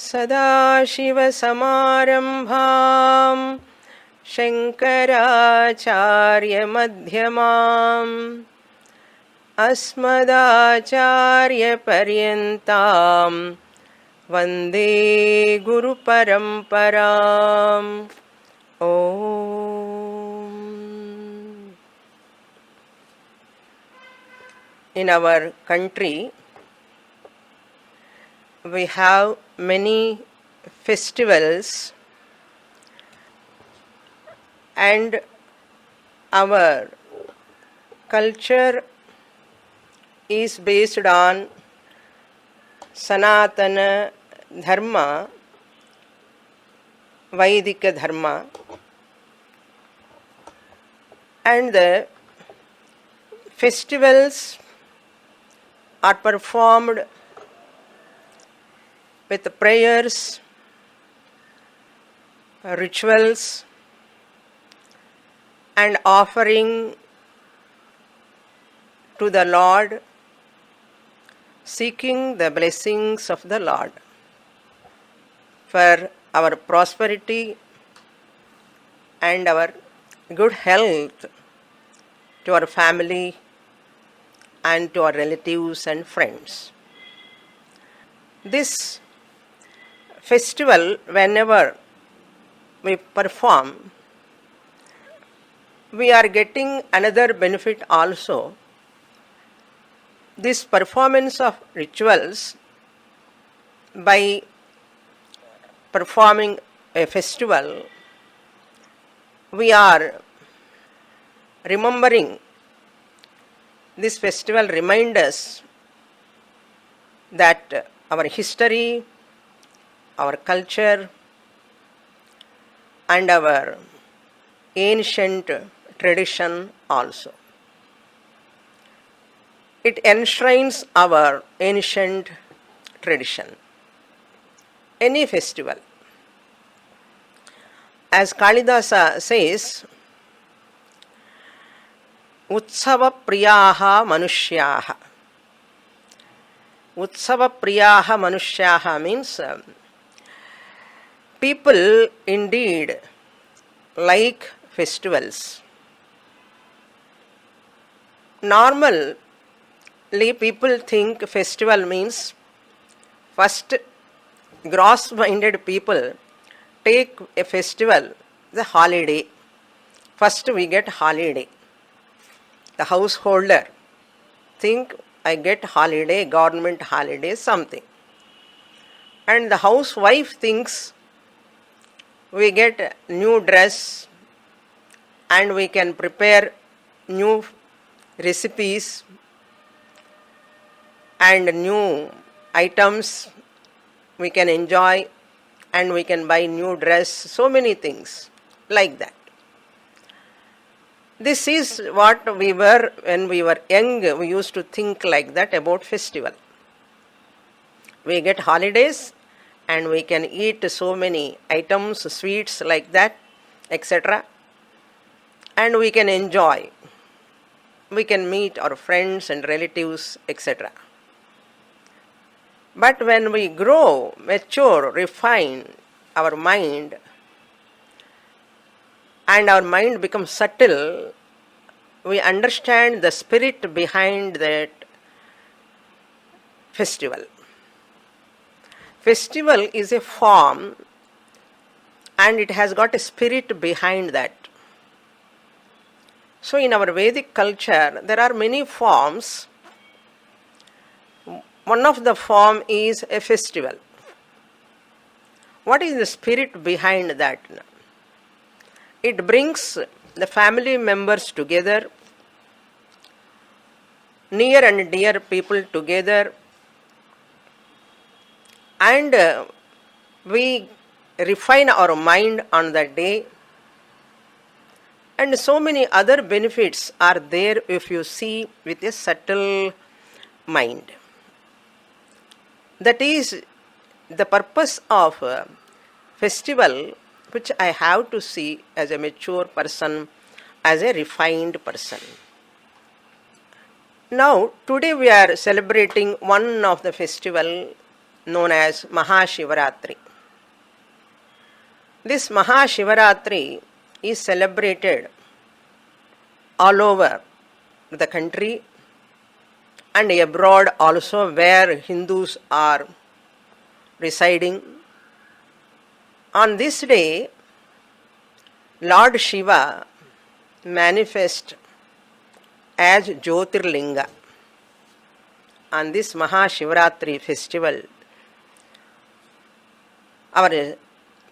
सदाशिवसमारम्भां शङ्कराचार्यमध्यमाम् अस्मदाचार्यपर्यन्तां वन्दे गुरुपरम्पराम्. In our country, we have many festivals, and our culture is based on Sanatana Dharma, Vaidika Dharma, and the festivals are performed with prayers, rituals, and offering to the Lord, seeking the blessings of the Lord for our prosperity and our good health to our family and to our relatives and friends. This festival, whenever we perform, we are getting another benefit also. This performance of rituals, by performing a festival, we are remembering. This festival reminds us that our history, our culture, and our ancient tradition also. It enshrines our ancient tradition. Any festival. As Kalidasa says, Utsava Priyaha Manushyaha. Utsava Priyaha Manushyaha means people indeed like festivals. Normally, people think festival means, first, gross-minded people take a festival, the holiday. First we get holiday. The householder think, I get holiday, government holiday, something. And the housewife thinks, we get new dress and we can prepare new recipes and new items we can enjoy, and we can buy new dress, so many things like that. This is what we were when we were young. We used to think like that about festival. We get holidays and we can eat so many items, sweets like that, etc. And we can enjoy. We can meet our friends and relatives, etc. But when we grow, mature, refine our mind, and our mind becomes subtle, we understand the spirit behind that festival. Festival is a form and it has got a spirit behind that. So in our Vedic culture, there are many forms. One of the form is a festival. What is the spirit behind that? It brings the family members together, near and dear people together, and we refine our mind on that day, and so many other benefits are there if you see with a subtle mind. That is the purpose of festival, which I have to see as a mature person, as a refined person. Now, today we are celebrating one of the festival known as Mahashivaratri. This Mahashivaratri is celebrated all over the country and abroad also, where Hindus are residing. On this day, Lord Shiva manifests as Jyotirlinga. On this Mahashivaratri festival, our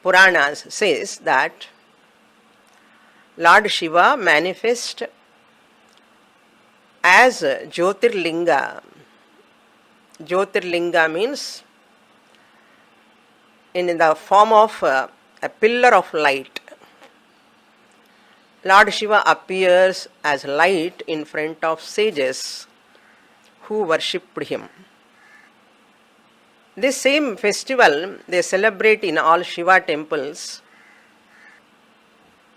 Puranas says that Lord Shiva manifests as Jyotirlinga. Jyotirlinga means in the form of a pillar of light. Lord Shiva appears as light in front of sages who worshipped him. This same festival they celebrate in all Shiva temples,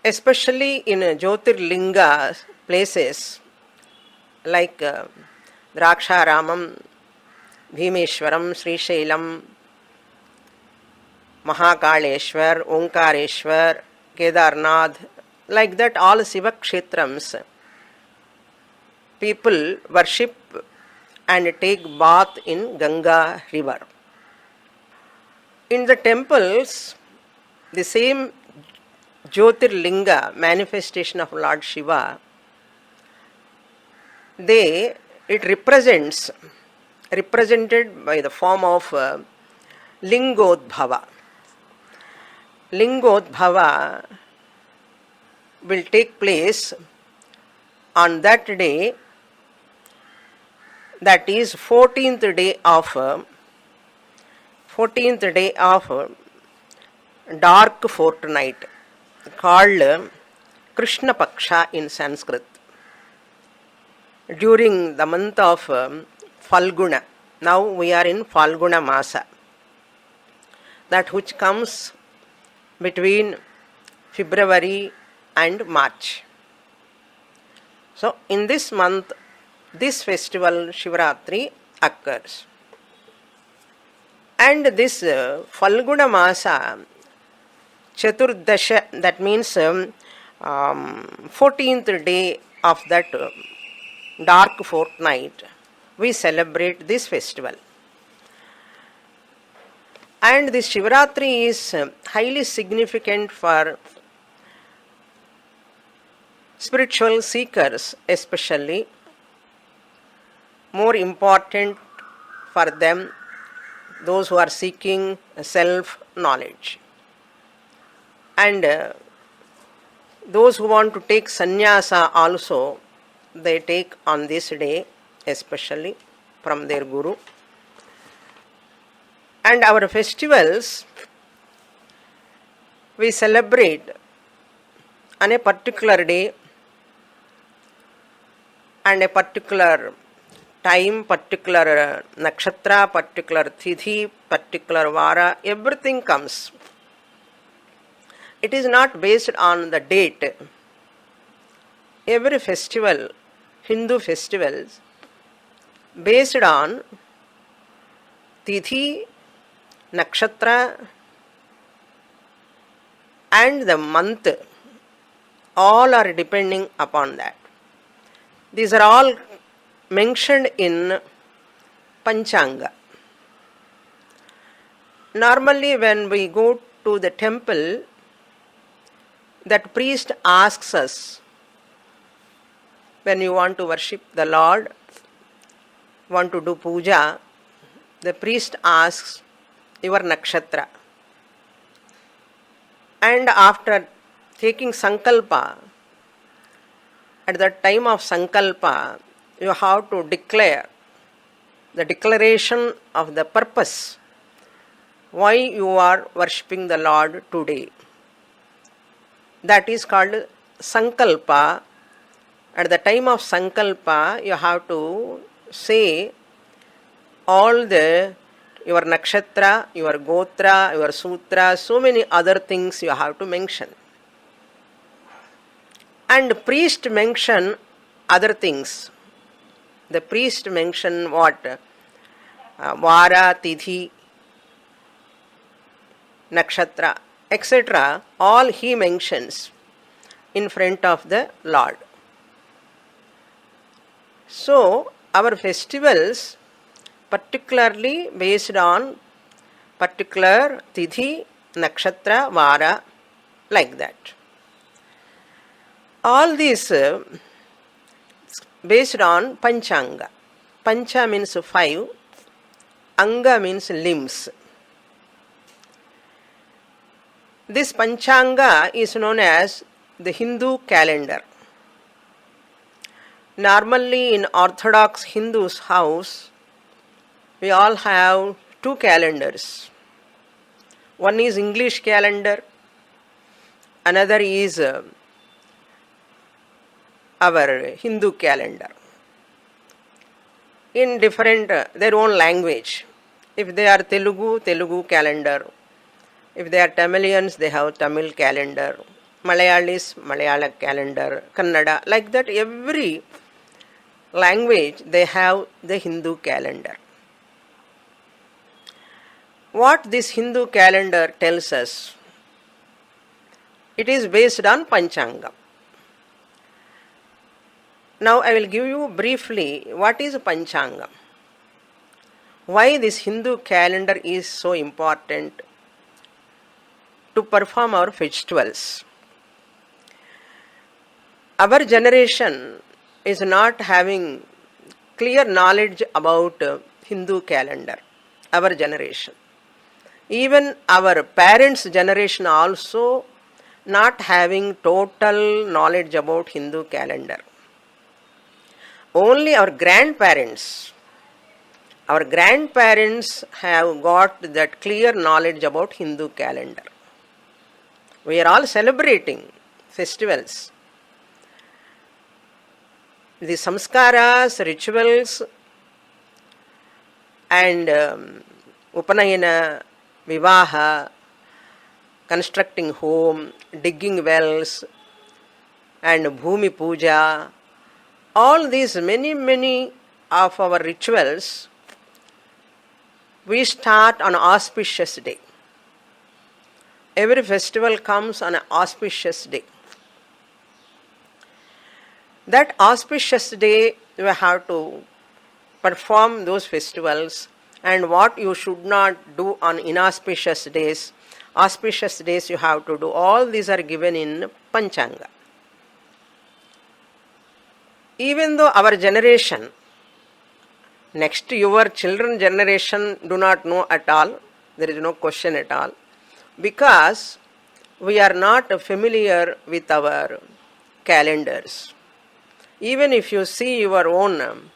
especially in Jyotirlinga places like Draksharamam, Bhimeshwaram, Srishailam, Mahakaleshwar, Omkareshwar, Kedarnath. Like that, all Shiva Kshetrams, people worship and take bath in Ganga river. In the temples, the same Jyotirlinga manifestation of Lord Shiva, it represented by the form of Lingodbhava. Lingodbhava will take place on that day, that is 14th day of dark fortnight, called Krishna Paksha in Sanskrit, during the month of Falguna. Now we are in Falguna Masa, that which comes between February and March. So in this month, this festival Shivaratri occurs. And this Falguna Masa, Chaturdasha, that means 14th day of that dark fortnight, we celebrate this festival. And this Shivaratri is highly significant for spiritual seekers, especially more important for them, those who are seeking self-knowledge. And those who want to take sannyasa also, they take on this day, especially from their guru. And our festivals, we celebrate on a particular day and a particular time, particular nakshatra, particular tithi, particular vara, everything comes. It is not based on the date. Every festival, Hindu festivals, based on tithi, nakshatra and the month, all are depending upon that. These are all mentioned in Panchanga. Normally when we go to the temple, that priest asks us, when you want to worship the Lord, want to do puja, the priest asks your nakshatra. And after taking sankalpa, at the time of sankalpa, you have to declare the declaration of the purpose, why you are worshipping the Lord today. That is called sankalpa. At the time of sankalpa, you have to say all your nakshatra, your gotra, your sutra, so many other things you have to mention. And priest mention other things. The priest mention what? Vara, tithi, nakshatra, etc., all he mentions in front of the Lord. So, our festivals, particularly based on particular tithi, nakshatra, vara, like that. All these based on panchanga. Pancha means 5, anga means limbs. This panchanga is known as the Hindu calendar. Normally in Orthodox Hindus' house, we all have 2 calendars. One is English calendar, another is our Hindu calendar. In different, their own language. If they are Telugu, Telugu calendar. If they are Tamilians, they have Tamil calendar. Malayalis, Malayalam calendar. Kannada, like that every language they have the Hindu calendar. What this Hindu calendar tells us? It is based on Panchanga. Now I will give you briefly what is Panchanga. Why this Hindu calendar is so important to perform our festivals. Our generation is not having clear knowledge about Hindu calendar. Our generation. Even our parents' generation also not having total knowledge about Hindu calendar. Only our grandparents have got that clear knowledge about Hindu calendar. We are all celebrating festivals. The samskaras, rituals, and upanayana, vivaha, constructing home, digging wells, and bhumi puja, all these many of our rituals, we start on auspicious day. Every festival comes on an auspicious day. That auspicious day you have to perform those festivals, and what you should not do on inauspicious days. Auspicious days you have to do. All these are given in Panchanga. Even though our generation, next your children generation do not know at all, there is no question at all, because we are not familiar with our calendars. Even if you see your own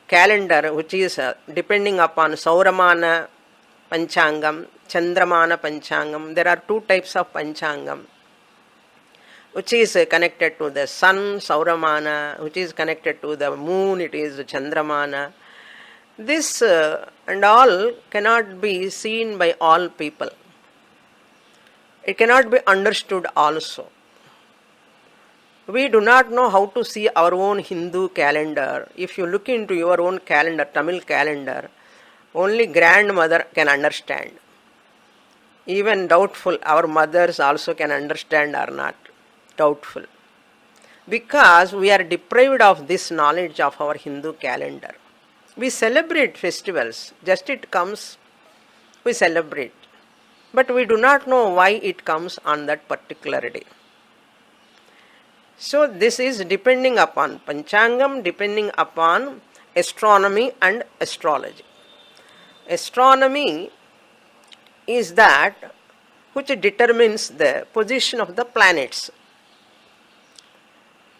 calendar, which is depending upon Sauramana Panchangam, Chandramana Panchangam, there are 2 types of Panchangam, which is connected to the sun, Sauramana, which is connected to the moon, it is Chandramana. This and all cannot be seen by all people. It cannot be understood also. We do not know how to see our own Hindu calendar. If you look into your own calendar, Tamil calendar, only grandmother can understand. Even doubtful, our mothers also can understand or not. Doubtful. Because we are deprived of this knowledge of our Hindu calendar. We celebrate festivals. Just it comes, we celebrate. But we do not know why it comes on that particular day. So this is depending upon Panchangam, depending upon astronomy and astrology. Astronomy is that which determines the position of the planets,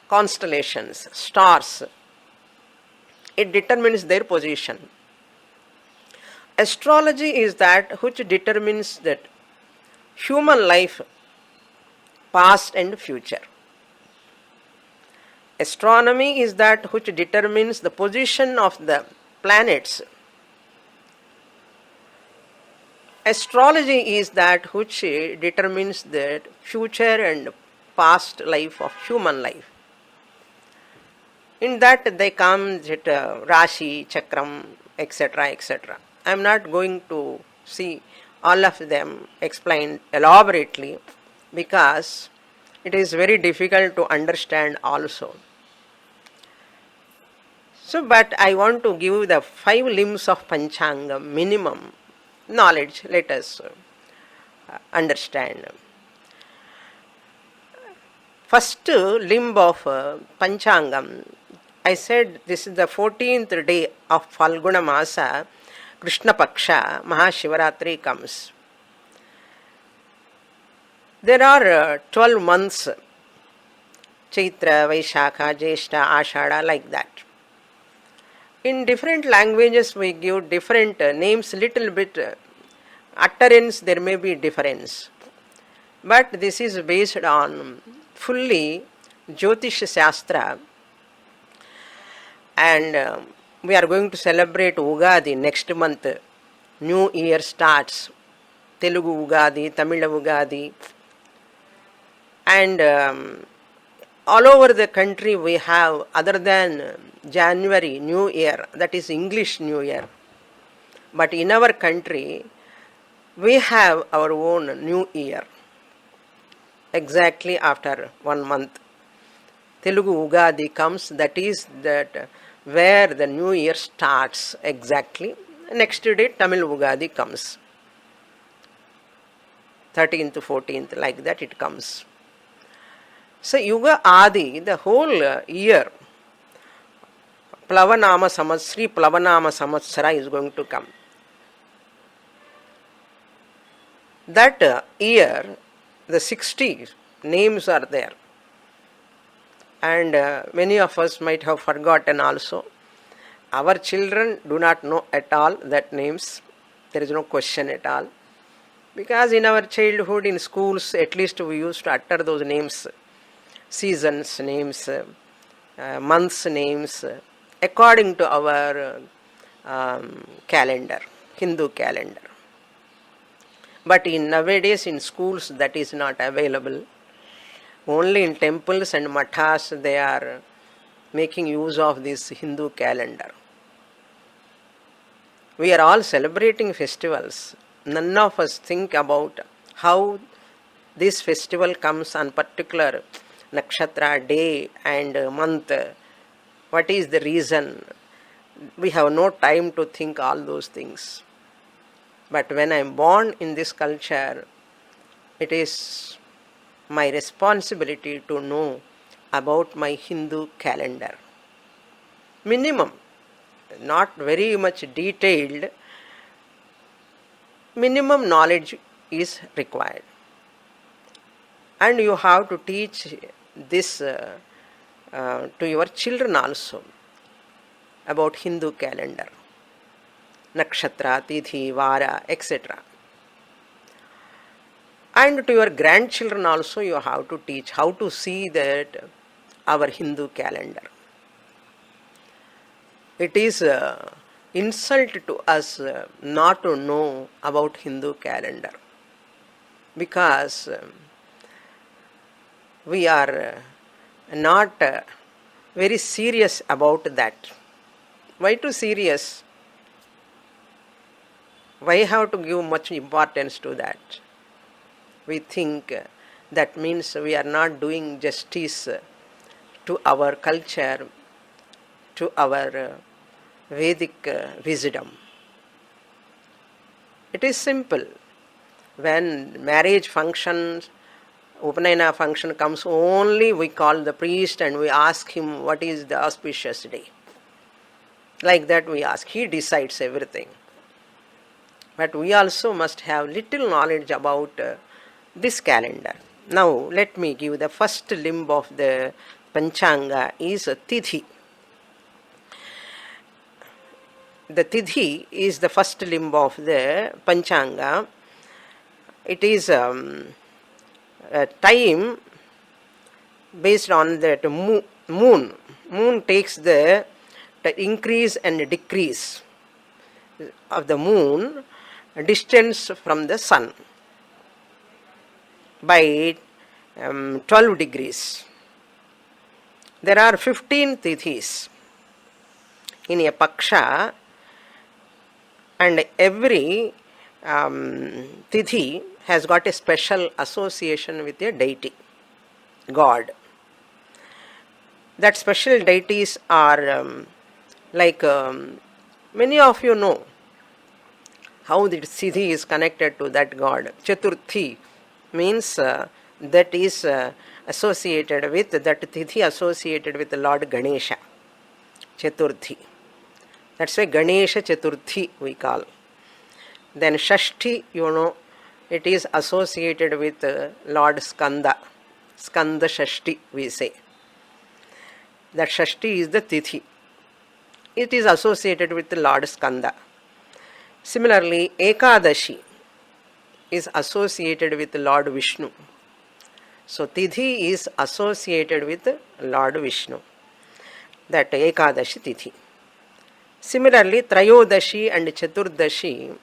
constellations, stars. It determines their position. Astrology is that which determines that human life, past and future. Astronomy is that which determines the position of the planets. Astrology is that which determines the future and past life of human life. In that they come Rashi, Chakram, etc., etc. I am not going to see all of them explained elaborately, because it is very difficult to understand also. So, but I want to give the 5 limbs of Panchanga minimum knowledge. Let us understand. First limb of Panchangam, I said this is the 14th day of Falguna Masa, Krishna Paksha, Mahashivaratri comes. There are 12 months, Chaitra, Vaishakha, Jeshta, Ashada, like that. In different languages we give different names, little bit utterance there may be difference. But this is based on fully Jyotish Shastra, and we are going to celebrate Ugadi next month. New year starts. Telugu Ugadi, Tamil Ugadi, and all over the country we have, other than January New Year, that is English New Year. But in our country, we have our own New Year. Exactly after 1 month, Telugu Ugadi comes, that is that where the New Year starts exactly. Next day Tamil Ugadi comes. 13th to 14th, like that it comes. So Yuga Adi, the whole year, Plavanama Samatsri, Plavanama Samatsara is going to come. That year, the 60 names are there. And many of us might have forgotten also. Our children do not know at all that names. There is no question at all. Because in our childhood, in schools, at least we used to utter those names. Seasons names, months names, according to our calendar, Hindu calendar. But in nowadays in schools that is not available. Only in temples and mathas they are making use of this Hindu calendar. We are all celebrating festivals. None of us think about how this festival comes on particular nakshatra, day and month. What is the reason? We have no time to think all those things. But when I am born in this culture, it is my responsibility to know about my Hindu calendar. Minimum, not very much detailed, minimum knowledge is required. And you have to teach this to your children also about Hindu calendar, nakshatra, tithi, vara, etc. And to your grandchildren also you have to teach how to see that our Hindu calendar. It is insult to us not to know about Hindu calendar, because we are not very serious about that. Why too serious? Why have to give much importance to that? We think that means we are not doing justice to our culture, to our Vedic wisdom. It is simple. When marriage functions, Upanayana function comes, only we call the priest and we ask him what is the auspicious day. Like that we ask. He decides everything. But we also must have little knowledge about this calendar. Now let me give the first limb of the Panchanga is Tithi. The Tithi is the first limb of the Panchanga. It is a time based on that moon. Moon takes the increase and decrease of the moon distance from the sun by 12 degrees. There are 15 tithis in a paksha, and every Tithi has got a special association with a deity, God. That special deities are many of you know how the Tithi is connected to that God. Chaturthi means that is associated with, that Tithi associated with the Lord Ganesha. Chaturthi. That's why Ganesha Chaturthi we call. Then Shashti, you know, it is associated with Lord Skanda. Skanda Shashti we say. That Shashti is the Tithi. It is associated with the Lord Skanda. Similarly, Ekadashi is associated with the Lord Vishnu. So Tithi is associated with Lord Vishnu. That Ekadashi Tithi. Similarly, Trayodashi and Chaturdashi,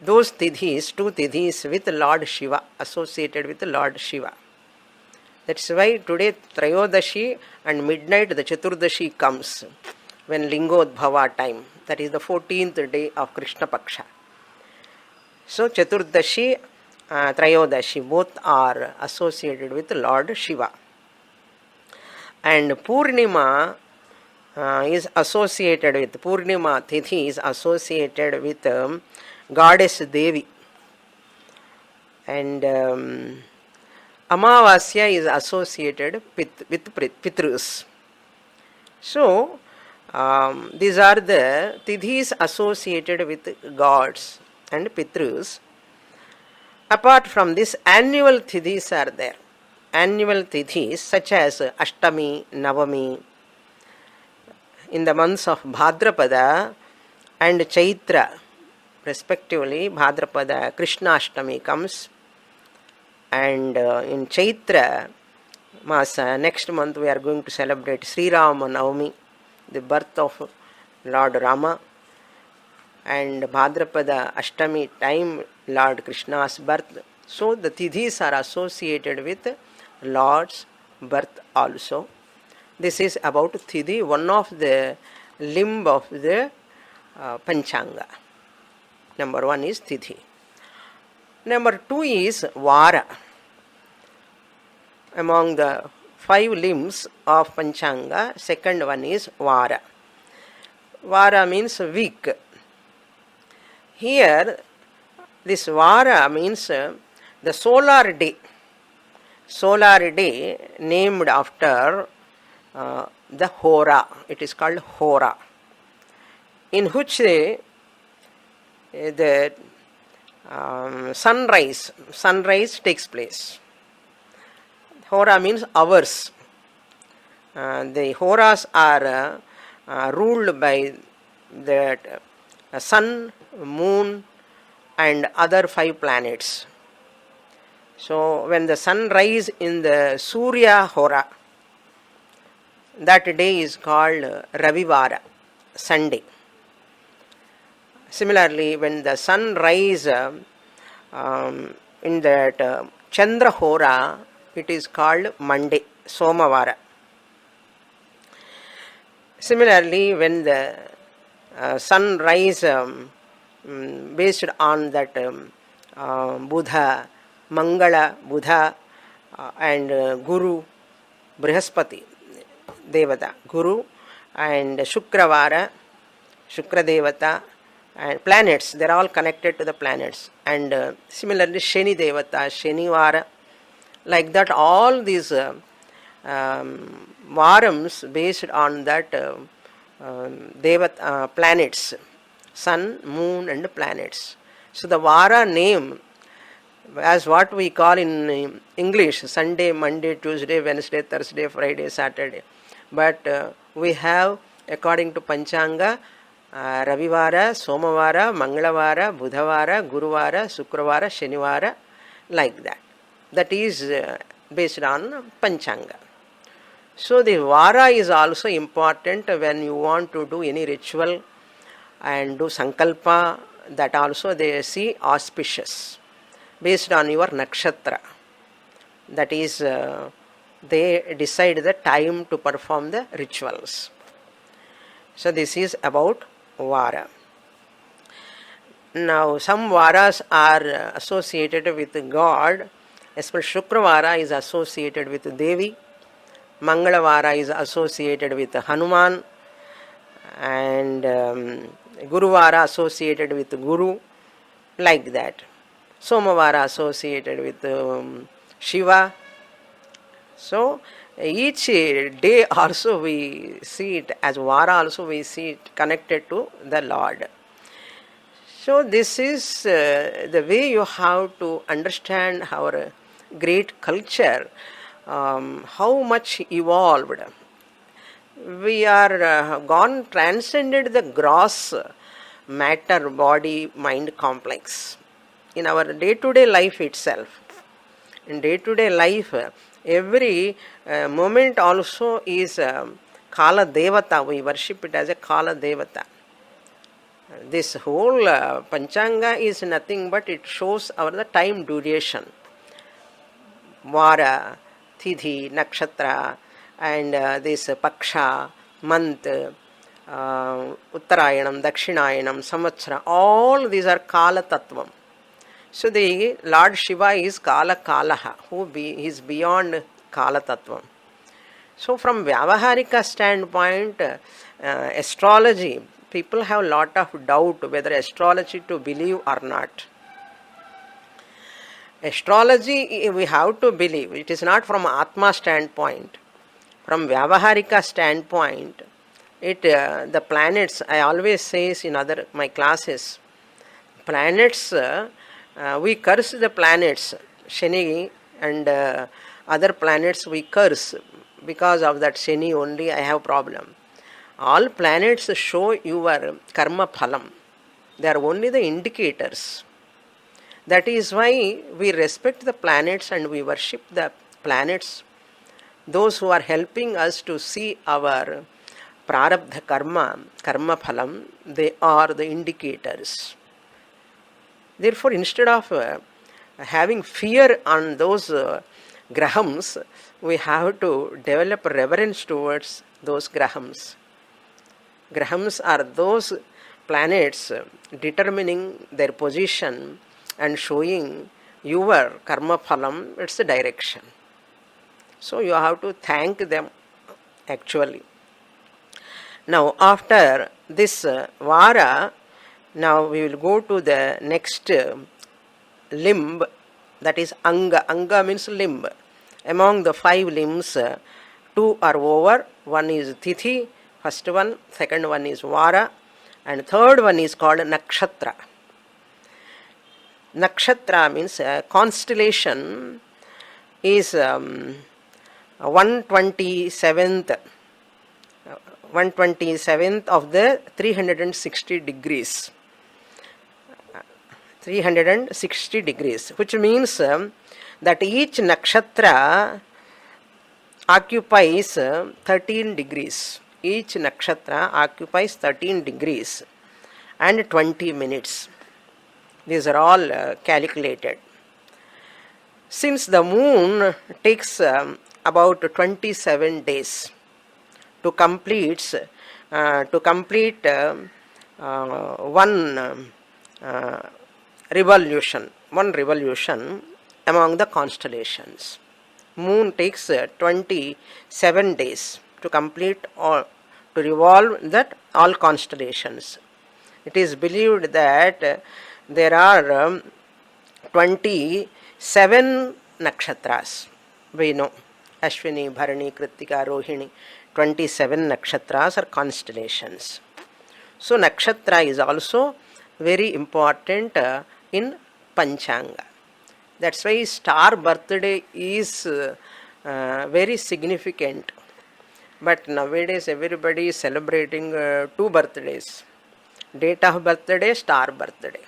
those Tithis, two Tithis with Lord Shiva, associated with Lord Shiva. That's why today Trayodashi and midnight the Chaturdashi comes when Lingodbhava time. That is the 14th day of Krishna Paksha. So Chaturdashi, Trayodashi both are associated with Lord Shiva. And Purnima is associated with, Purnima Tithi is associated with Goddess Devi. And Amavasya is associated with Pitrus. So, these are the Tithis associated with gods and Pitrus. Apart from this, annual Tithis are there. Annual Tithis such as Ashtami, Navami, in the months of Bhadrapada and Chaitra, respectively. Bhadrapada, Krishna Ashtami comes, and in Chaitra Masa, next month we are going to celebrate Sri Rama Navami, the birth of Lord Rama, and Bhadrapada Ashtami time, Lord Krishna's birth. So the Tithis are associated with Lord's birth also. This is about Tithi, one of the limb of the Panchanga. Number one is Tithi. Number two is Vara. Among the 5 limbs of Panchanga, second one is Vara. Vara means week. Here, this Vara means the solar day. Solar day named after the Hora. It is called Hora, in which the sunrise takes place. Hora means hours. The Horas are ruled by the sun, moon, and other 5 planets. So when the sun rises in the Surya Hora, that day is called Ravivara, Sunday. Similarly, when the sun rises in that Chandra Hora, it is called Monday, Somavara. Similarly, when the sun rises based on that Buddha, Mangala, Buddha, and Guru, Brihaspati, Devata, Guru, and Shukravara, Shukra Devata, and planets, they are all connected to the planets. And similarly, Shani Devata, Shanivara, like that, all these varams based on that Devata, planets, sun, moon, and planets. So the Vara name, as what we call in English, Sunday, Monday, Tuesday, Wednesday, Thursday, Friday, Saturday. But we have, according to Panchanga, Ravivara, Somavara, Mangalavara, Budhavara, Guruvara, Sukravara, Shanivara, like that. That is based on Panchanga. So the Vara is also important when you want to do any ritual and do Sankalpa, that also they see auspicious, based on your nakshatra. That is, they decide the time to perform the rituals. So this is about Vara. Now, some varas are associated with God, especially Shukravara is associated with Devi, Mangalavara is associated with Hanuman, and Guruvara associated with Guru, like that. Somavara associated with Shiva. So, each day also we see it as Vara, also we see it connected to the Lord. So, this is the way you have to understand our great culture, how much evolved. We are gone, transcended the gross matter, body, mind complex in our day to day life itself. In day to day life, every moment also is Kala Devata. We worship it as a Kala Devata. This whole Panchanga is nothing but it shows our the time duration. Vara, Tidhi, Nakshatra, and this Paksha, month, Uttarayanam, Dakshinayanam, Samvatsara, all these are Kala Tattvam. So the Lord Shiva is Kala Kalaha, who is beyond Kala Tattvam. So from Vyavaharika standpoint, astrology, people have a lot of doubt whether astrology to believe or not. Astrology we have to believe. It is not from Atma standpoint. From Vyavaharika standpoint, the planets, I always say in other my classes, planets, we curse the planets, Shani and other planets we curse. Because of that Shani only I have problem. All planets show your karma phalam. They are only the indicators. That is why we respect the planets and we worship the planets. Those who are helping us to see our prarabdha karma, karma phalam, they are the indicators. Therefore, instead of having fear on those grahams, we have to develop reverence towards those grahams. Grahams are those planets determining their position and showing your karma phalam, it's the direction. So you have to thank them actually. Now after this Vara, now we will go to the next limb, that is Anga. Anga means limb. Among the 5 limbs, 2 are over. One is Tithi, first one, second one is Vara, and third one is called Nakshatra. Nakshatra means constellation is 127th of the 360 degrees. 360 degrees, which means that each nakshatra occupies 13 degrees. Each nakshatra occupies 13 degrees and 20 minutes. These are all calculated. Since the moon takes about 27 days to complete one revolution among the constellations. Moon takes 27 days to complete or to revolve that all constellations. It is believed that there are 27 nakshatras. We know Ashwini, Bharani, Kritika, Rohini. 27 nakshatras are constellations. So nakshatra is also very important in Panchanga. That's why star birthday is very significant. But nowadays everybody is celebrating 2 birthdays. Date of birthday, star birthday.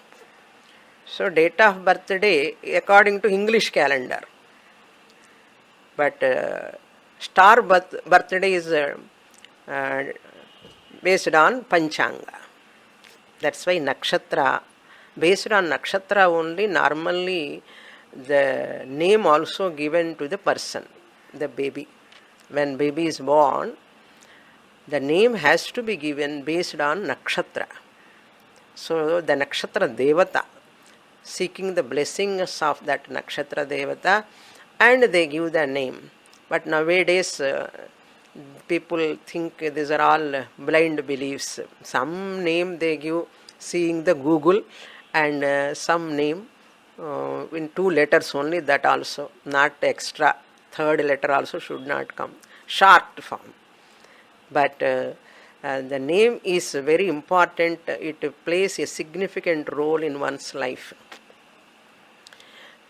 So date of birthday according to English calendar. But star birthday is based on Panchanga. That's why nakshatra, based on nakshatra only, normally the name also given to the person, the baby. When baby is born, the name has to be given based on nakshatra. So the nakshatra devata, seeking the blessings of that nakshatra devata, and they give the name. But nowadays people think these are all blind beliefs. Some name they give seeing the Google, and some name in two letters only, that also not extra. Third letter also should not come. Short form. But the name is very important. It plays a significant role in one's life.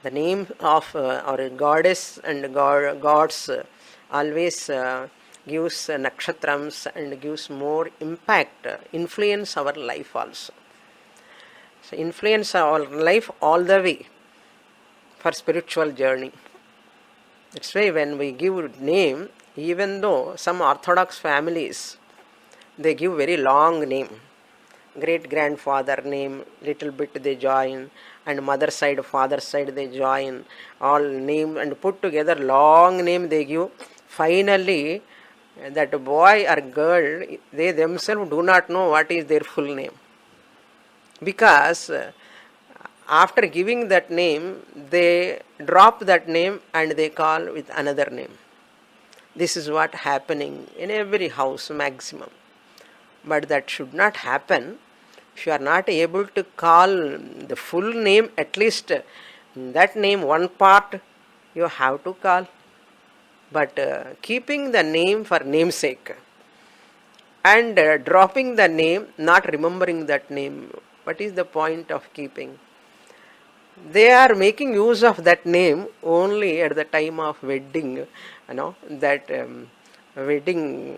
The name of our goddess and gods always gives nakshatrams and gives more impact, influence our life also. So influence our life all the way for spiritual journey. That's why when we give name, even though some orthodox families, they give very long name. Great grandfather name, little bit they join, and mother side, father side they join, all name and put together long name they give. Finally, that boy or girl, they themselves do not know what is their full name. Because after giving that name, they drop that name and they call with another name. This is what happening in every house maximum. But that should not happen. If you are not able to call the full name, at least that name one part you have to call. But keeping the name for namesake and dropping the name, not remembering that name, what is the point of keeping? They are making use of that name only at the time of wedding, that wedding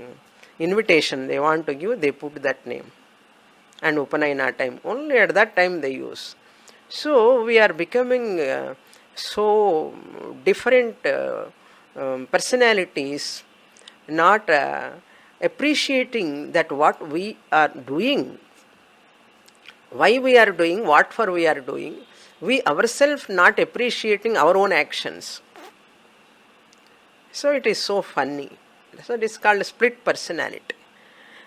invitation they want to give, they put that name. And Upanayana time, only at that time they use. So we are becoming so different personalities, not appreciating that what we are doing, why we are doing, what for we are doing, we ourselves not appreciating our own actions. So it is so funny. So it is called split personality.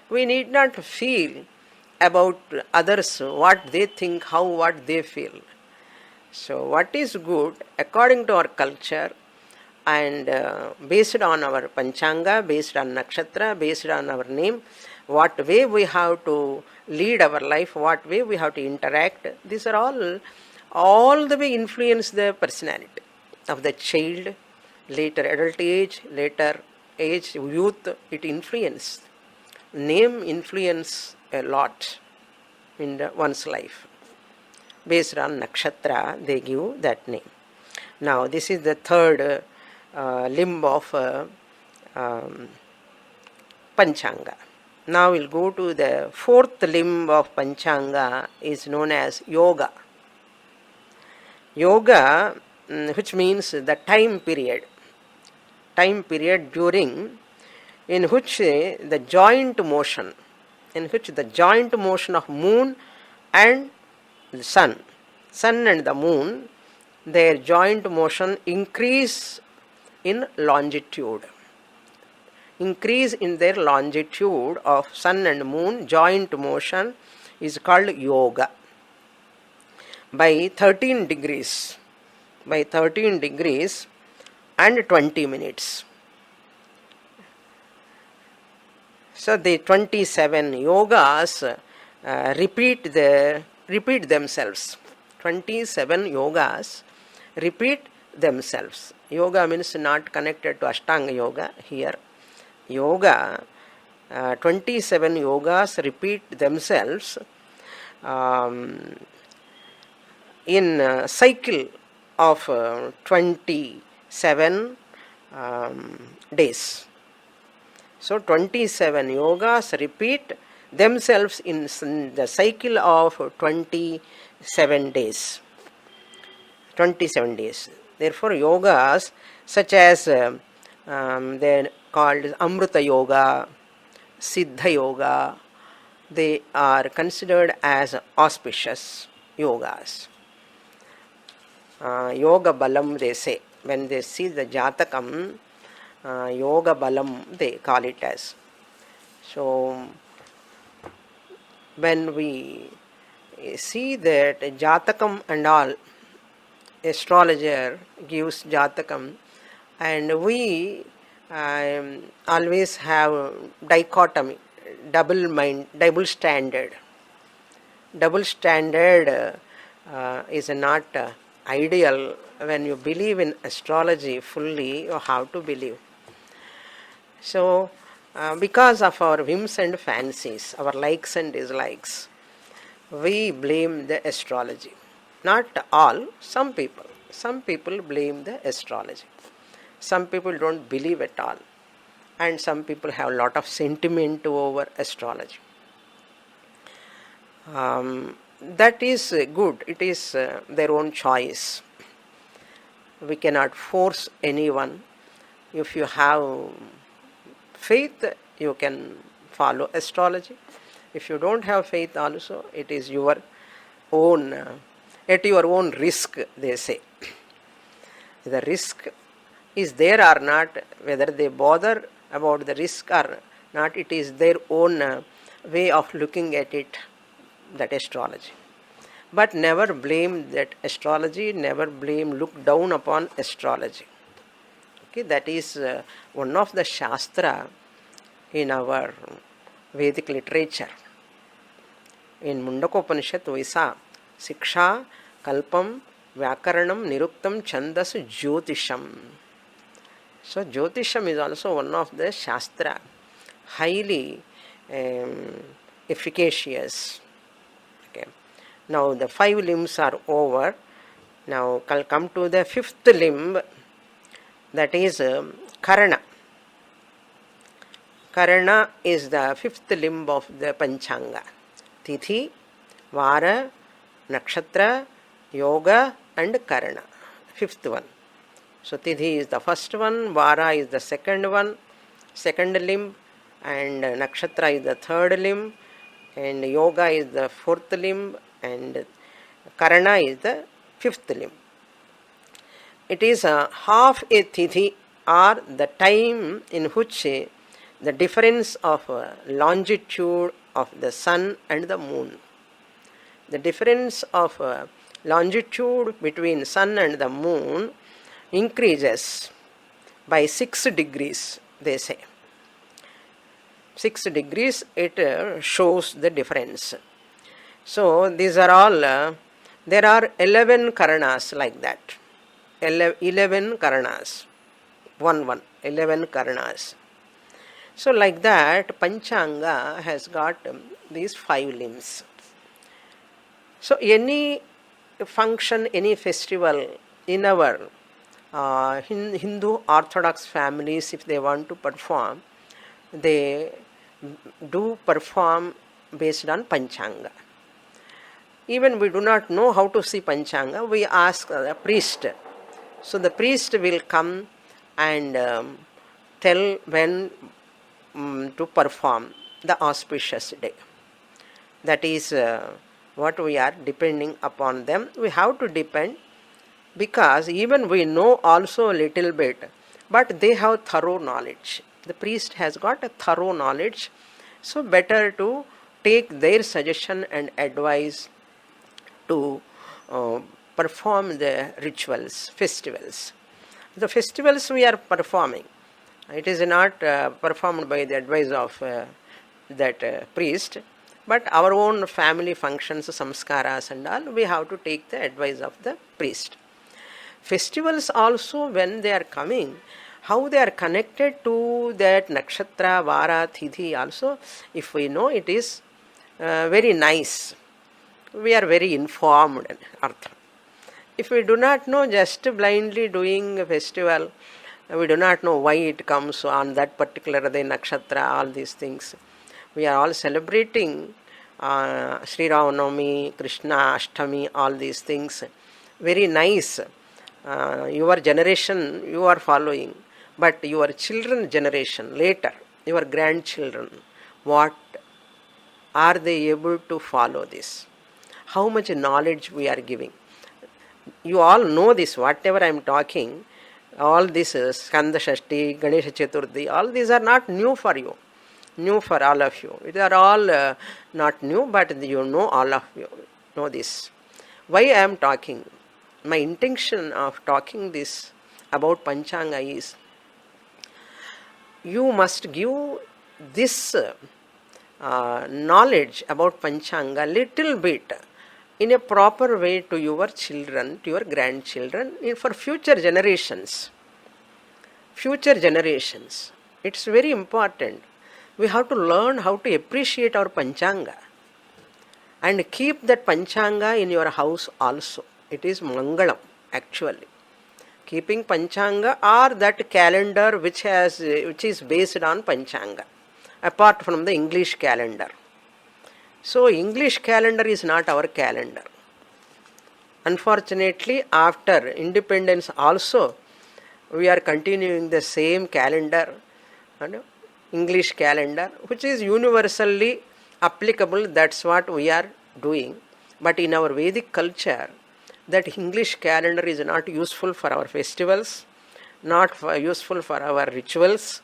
We need not feel about others, what they think, what they feel. So what is good according to our culture and based on our panchanga, based on nakshatra, based on our name, what way we have to lead our life, what way we have to interact, these are all the way influence the personality of the child, later adult age, later age, youth, it influence. Name influence a lot in one's life. Based on nakshatra, they give that name. Now, this is the third limb of Panchanga. Now we'll go to the fourth limb of Panchanga, is known as Yoga. Yoga, which means the time period during in which the joint motion of moon and the sun and the moon, their joint motion increase in longitude. Increase in their longitude of sun and moon, joint motion is called yoga. By 13 degrees and 20 minutes. So the 27 yogas repeat themselves. 27 yogas repeat themselves. Yoga means not connected to Ashtanga yoga here. Yoga, 27 yogas repeat themselves in a cycle of 27 days. So 27 yogas repeat themselves in the cycle of 27 days. 27 days. Therefore, yogas such as they're called Amrita Yoga, Siddha Yoga, they are considered as auspicious yogas. Yoga Balam, they say. When they see the Jatakam, Yoga Balam, they call it as. So, when we see that Jatakam and all, astrologer gives Jatakam, and we always have dichotomy, double mind, double standard. Double standard is not ideal. When you believe in astrology fully, you have to believe. So, because of our whims and fancies, our likes and dislikes, we blame the astrology. Not all, some people. Some people blame the astrology. Some people don't believe at all. And some people have a lot of sentiment over astrology. That is good. It is their own choice. We cannot force anyone. If you have faith, you can follow astrology. If you don't have faith also, it is your own, at your own risk, they say. The risk is there or not, whether they bother about the risk or not, it is their own way of looking at it, that astrology. But never blame that astrology, never blame, look down upon astrology. Okay, that is one of the Shastra in our Vedic literature. In Mundakopanishad we saw Siksha, Kalpam, Vyakaranam, Niruktam, Chandas, Jyotisham. So Jyotisham is also one of the Shastra, highly efficacious. Okay. Now the 5 limbs are over. Now I'll come to the 5th limb, that is Karana. Karana is the 5th limb of the Panchanga. Tithi, Vara, Nakshatra, Yoga and Karana. 5th one. So Tithi is the first one, Vara is the second one, second limb, and Nakshatra is the third limb, and Yoga is the 4th limb, and Karana is the 5th limb. It is half a Tithi, or the time in which the difference of longitude of the sun and the moon. The difference of longitude between sun and the moon increases by 6 degrees, they say. 6 degrees it shows the difference. So these are all, there are 11 Karanas like that. 11 Karanas. 11 Karanas. So like that, Panchanga has got these 5 limbs. So any function, any festival in our Hindu Orthodox families, if they want to perform, they do perform based on Panchanga. Even we do not know how to see Panchanga, we ask the priest. So the priest will come and tell when to perform the auspicious day. That is what we are depending upon them. We have to depend, because even we know also a little bit, but they have thorough knowledge. The priest has got a thorough knowledge, so better to take their suggestion and advice to perform the rituals, festivals. The festivals we are performing, it is not performed by the advice of that priest, but our own family functions, samskaras and all, we have to take the advice of the priest. Festivals also, when they are coming, how they are connected to that nakshatra, vara, tithi also, if we know, it is very nice. We are very informed. If we do not know, just blindly doing a festival, we do not know why it comes on that particular day, nakshatra, all these things. We are all celebrating Sri Ramanavami, Krishna Ashtami, all these things. Very nice. Your generation you are following, but your children generation later, your grandchildren, what are they able to follow this? How much knowledge we are giving? You all know this, whatever I am talking, all this Skanda Shashti, Ganesha Chaturthi, all these are not new for you, new for all of you. They are all not new, but you know, all of you know this. Why I am talking? My intention of talking this about Panchanga is, you must give this knowledge about Panchanga little bit in a proper way to your children, to your grandchildren, for future generations. Future generations. It's very important. We have to learn how to appreciate our Panchanga and keep that Panchanga in your house also. It is Mangalam actually. Keeping Panchanga or that calendar which is based on Panchanga, apart from the English calendar. So English calendar is not our calendar. Unfortunately, after independence also, we are continuing the same calendar, English calendar, which is universally applicable. That's what we are doing. But in our Vedic culture, that English calendar is not useful for our festivals, not useful for our rituals,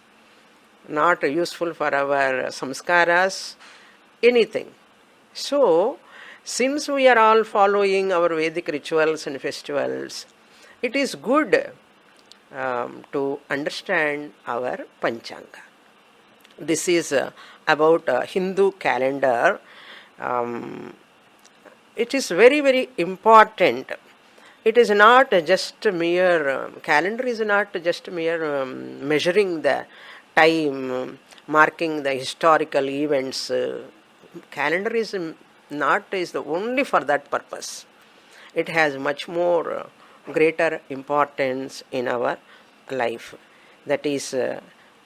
not useful for our samskaras, anything. So, since we are all following our Vedic rituals and festivals, it is good to understand our Panchanga. This is about Hindu calendar. It is very, very important. It is not just mere, calendar is not just mere measuring the time, marking the historical events. Calendar is the only for that purpose. It has much more greater importance in our life. That is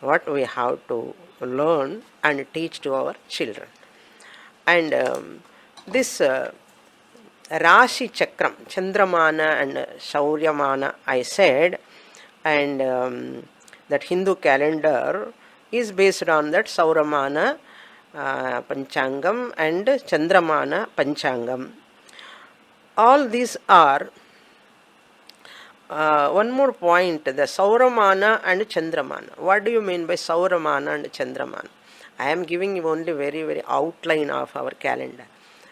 what we have to learn and teach to our children. And this Rashi Chakram, Chandramana and Sauryamana, I said, and that Hindu calendar is based on that Sauramana Panchangam and Chandramana Panchangam. All these are one more point, the Sauramana and Chandramana. What do you mean by Sauramana and Chandramana? I am giving you only very, very outline of our calendar.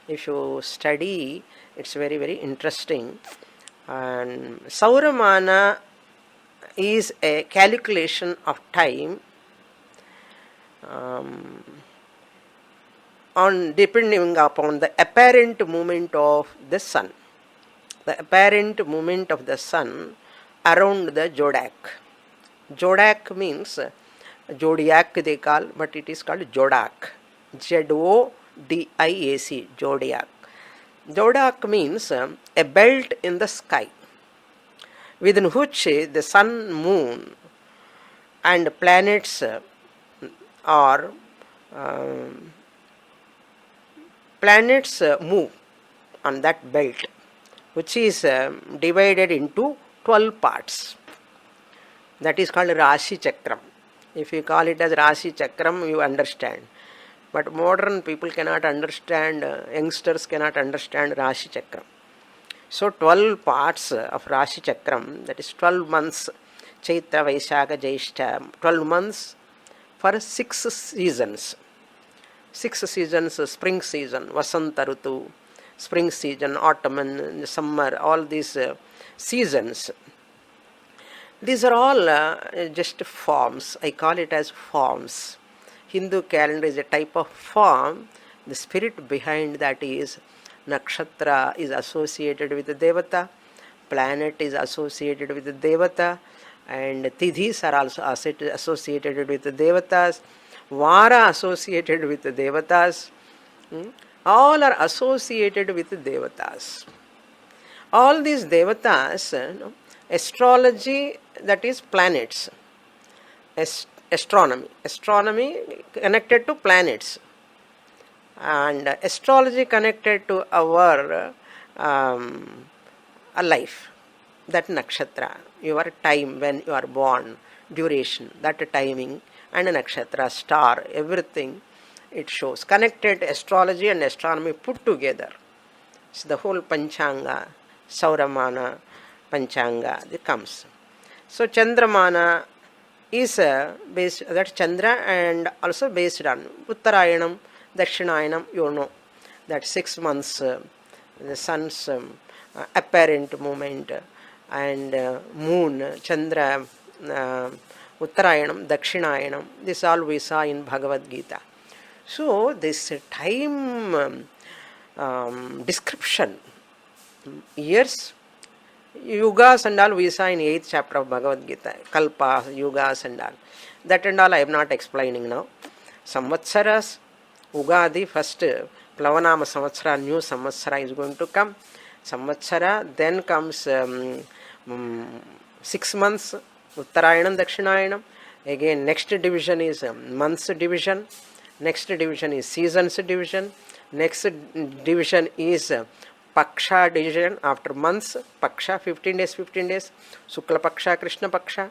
If you study, it's very, very interesting. And Sauramana is a calculation of time on depending upon the apparent movement of the sun. The apparent movement of the sun around the Jodak. Jodak means zodiac they call, but it is called Jodak. Zodiac, zodiac. Jodak means a belt in the sky, within which the sun, moon, and planets are move on that belt, which is divided into 12 parts. That is called Rashi Chakram. If you call it as Rashi Chakram, you understand. But modern people cannot understand, youngsters cannot understand Rashi Chakram. So 12 parts of Rashi Chakram, that is 12 months, Chaitra, Vaishakha, Jyeshtha, 12 months for 6 seasons. 6 seasons, spring season, Vasanta Rutu, spring season, autumn and summer, all these seasons. These are all just forms. I call it as forms. Hindu calendar is a type of form. The spirit behind that is nakshatra is associated with the devata, planet is associated with the devata, and tidhis are also associated with the devatas, vara associated with the devatas. All are associated with the devatas. All these devatas, astrology, that is planets, astronomy connected to planets, and astrology connected to our life, that nakshatra, your time when you are born, duration, that timing, and a nakshatra, star, everything it shows. Connected astrology and astronomy put together. So the whole Panchanga, Sauramana Panchanga, it comes. So Chandramana is based, that's Chandra, and also based on Uttarayanam, Dakshinayanam, you know, that 6 months the sun's apparent movement, and moon, Chandra, Uttarayanam, Dakshinayanam, this all we saw in Bhagavad Gita. So this time description, years, yugas and all we saw in 8th chapter of Bhagavad Gita, kalpa, yugas and all. That and all I am not explaining now. Samvatsaras, Ugadi, first Plavanama Samvatsara, new Samvatsara is going to come. Samvatsara, then comes 6 months, Uttarayanam, Dakshinayanam. Again, next division is months division. Next division is seasons division. Next division is Paksha division after months. Paksha, 15 days, 15 days. Sukla Paksha, Krishna Paksha.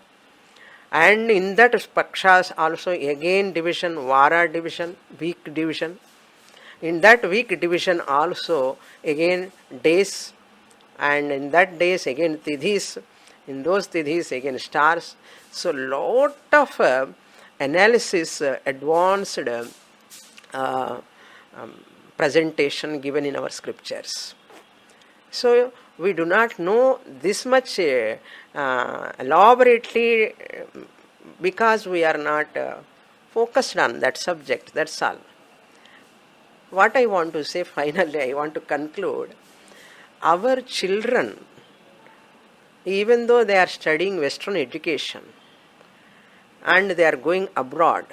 And in that Pakshas also again division, Vara division, week division. In that week division also again days, and in that days again Tidhis. In those Tidhis again stars. So lot of analysis, advanced presentation given in our scriptures. So we do not know this much elaborately because we are not focused on that subject, that's all. What I want to say finally, I want to conclude, our children, even though they are studying Western education and they are going abroad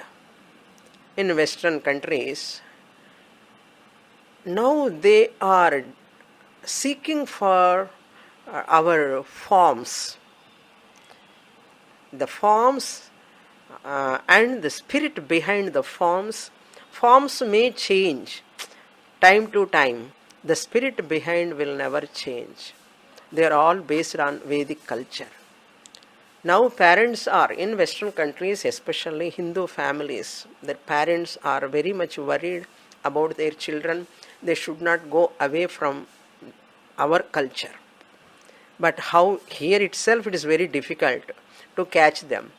in Western countries, now they are seeking for our forms. The forms and the spirit behind the forms. Forms may change time to time. The spirit behind will never change. They are all based on Vedic culture. Now parents are, in Western countries, especially Hindu families, their parents are very much worried about their children. They should not go away from our culture. But how here itself it is very difficult to catch them.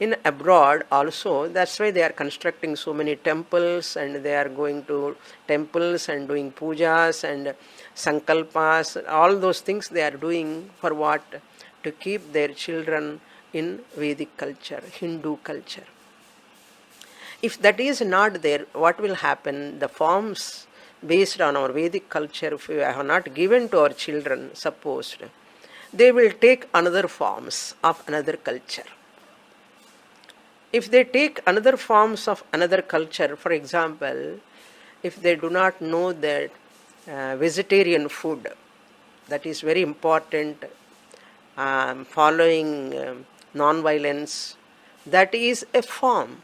In abroad also, that's why they are constructing so many temples, and they are going to temples and doing pujas and sankalpas, all those things they are doing for what? To keep their children in Vedic culture, Hindu culture. If that is not there, what will happen? The forms based on our Vedic culture, if we have not given to our children, supposed, they will take another forms of another culture. If they take another forms of another culture, for example, if they do not know that vegetarian food, that is very important, following non-violence, that is a form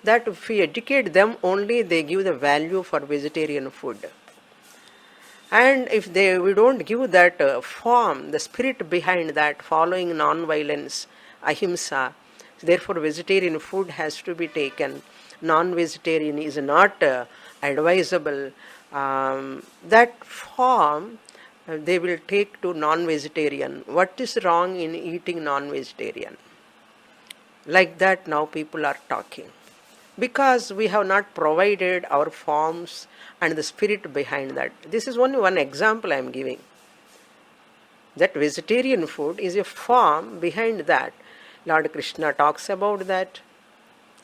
that if we educate them only, they give the value for vegetarian food. And if we don't give that form, the spirit behind that, following non-violence, ahimsa, therefore vegetarian food has to be taken. Non-vegetarian is not advisable. That form they will take to non-vegetarian. What is wrong in eating non-vegetarian? Like that now people are talking. Because we have not provided our forms and the spirit behind that. This is only one example I am giving. That vegetarian food is a form behind that. Lord Krishna talks about that.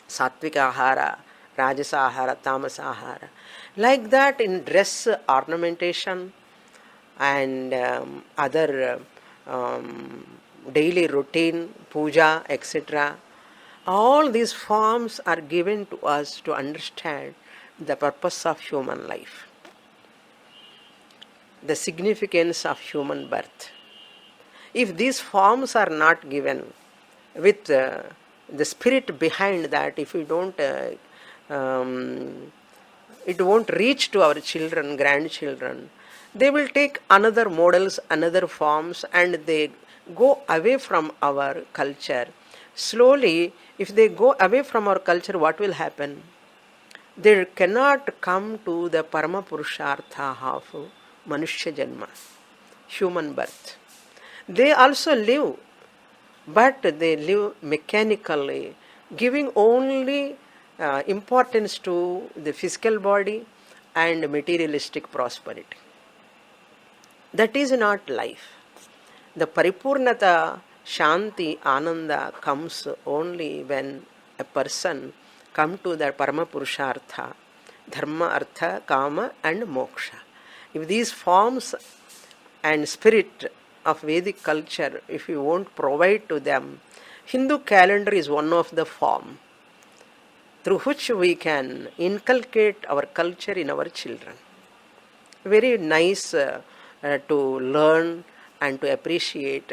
Sattvika ahara, rajasa ahara, tamasa ahara. Like that in dress ornamentation and other daily routine, puja, etc. All these forms are given to us to understand the purpose of human life, the significance of human birth. If these forms are not given with the spirit behind that, if we don't, it won't reach to our children, grandchildren. They will take another models, another forms, and they go away from our culture. Slowly, if they go away from our culture, what will happen? They cannot come to the Parama Purushartha of Manushya Janma, human birth. They also live, but they live mechanically, giving only importance to the physical body and materialistic prosperity. That is not life. The Paripurnata, Shanti, Ananda comes only when a person come to the Parama Purushartha, Dharma, Artha, Kama and Moksha. If these forms and spirit of Vedic culture, if you won't provide to them, Hindu calendar is one of the form through which we can inculcate our culture in our children. Very nice to learn and to appreciate,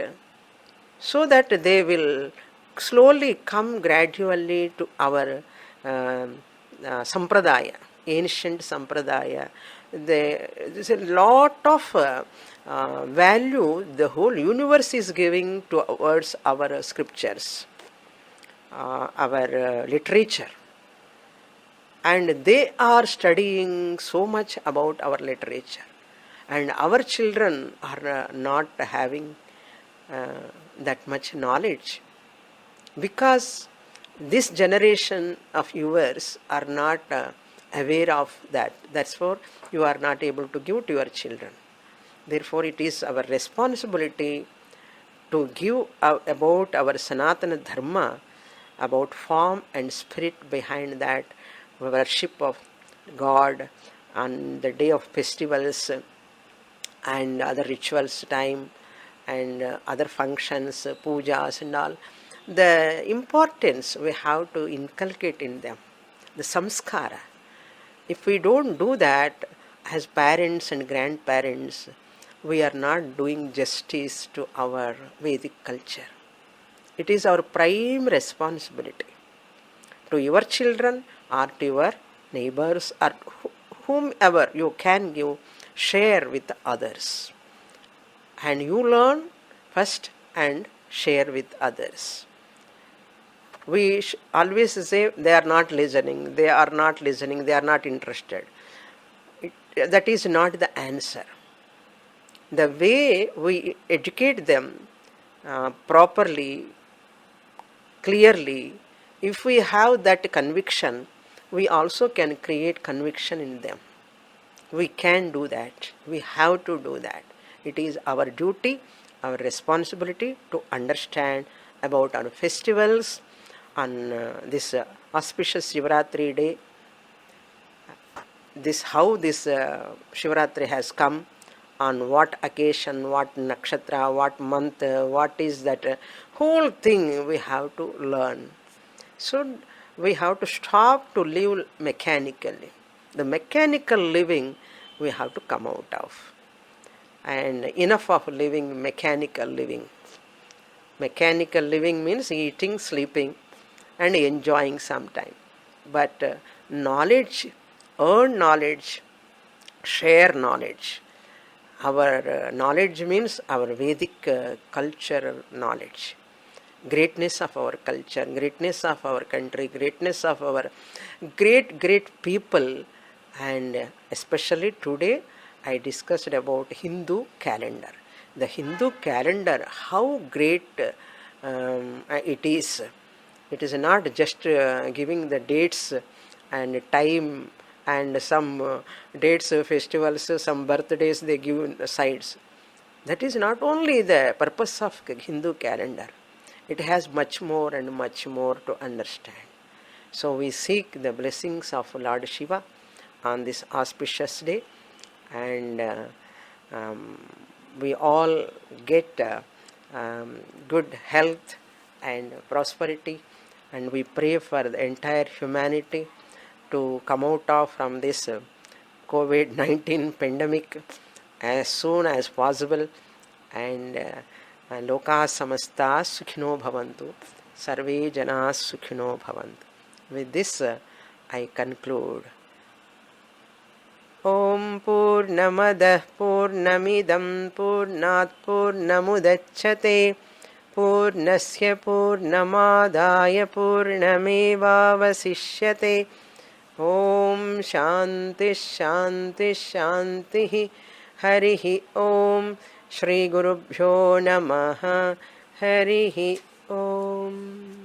so that they will slowly come gradually to our sampradaya, ancient sampradaya. There's a lot of value the whole universe is giving towards our scriptures, our literature, and they are studying so much about our literature, and our children are not having that much knowledge, because this generation of yours are not aware of that. That's why you are not able to give to your children. Therefore, it is our responsibility to give about our Sanatana Dharma, about form and spirit behind that, worship of God on the day of festivals and other rituals time and other functions, pujas and all. The importance we have to inculcate in them, the samskara. If we don't do that as parents and grandparents, we are not doing justice to our Vedic culture. It is our prime responsibility to your children or to your neighbors or whomever you can give, share with others. And you learn first and share with others. We always say they are not listening, they are not listening, they are not interested. That is not the answer. The way we educate them properly, clearly, if we have that conviction, we also can create conviction in them. We can do that. We have to do that. It is our duty, our responsibility to understand about our festivals on this auspicious Shivaratri day. How this Shivaratri has come, on what occasion, what nakshatra, what month, what is that whole thing we have to learn. So we have to stop to live mechanically. The mechanical living we have to come out of. And enough of living mechanical living. Mechanical living means eating, sleeping and enjoying sometime. But knowledge, earn knowledge, share knowledge. Our knowledge means our Vedic cultural knowledge. Greatness of our culture, greatness of our country, greatness of our great people. And especially today I discussed about Hindu calendar. The Hindu calendar, how great it is. It is not just giving the dates and time and some dates, festivals, some birthdays they give sides. That is not only the purpose of Hindu calendar. It has much more and much more to understand. So we seek the blessings of Lord Shiva on this auspicious day, and we all get good health and prosperity, and we pray for the entire humanity to come out of from this COVID-19 pandemic as soon as possible, and loka samasta sukhino bhavantu, sarve jana sukhino bhavantu. With this I conclude. Om Purnamadah Purnamidam Purnat Purnamudachyate Purnasya Purnamadaya Purnamevavasishyate. Om Shanti Shanti Shanti. Harihi Om. Shri Gurubhyo Namaha. Harihi Om.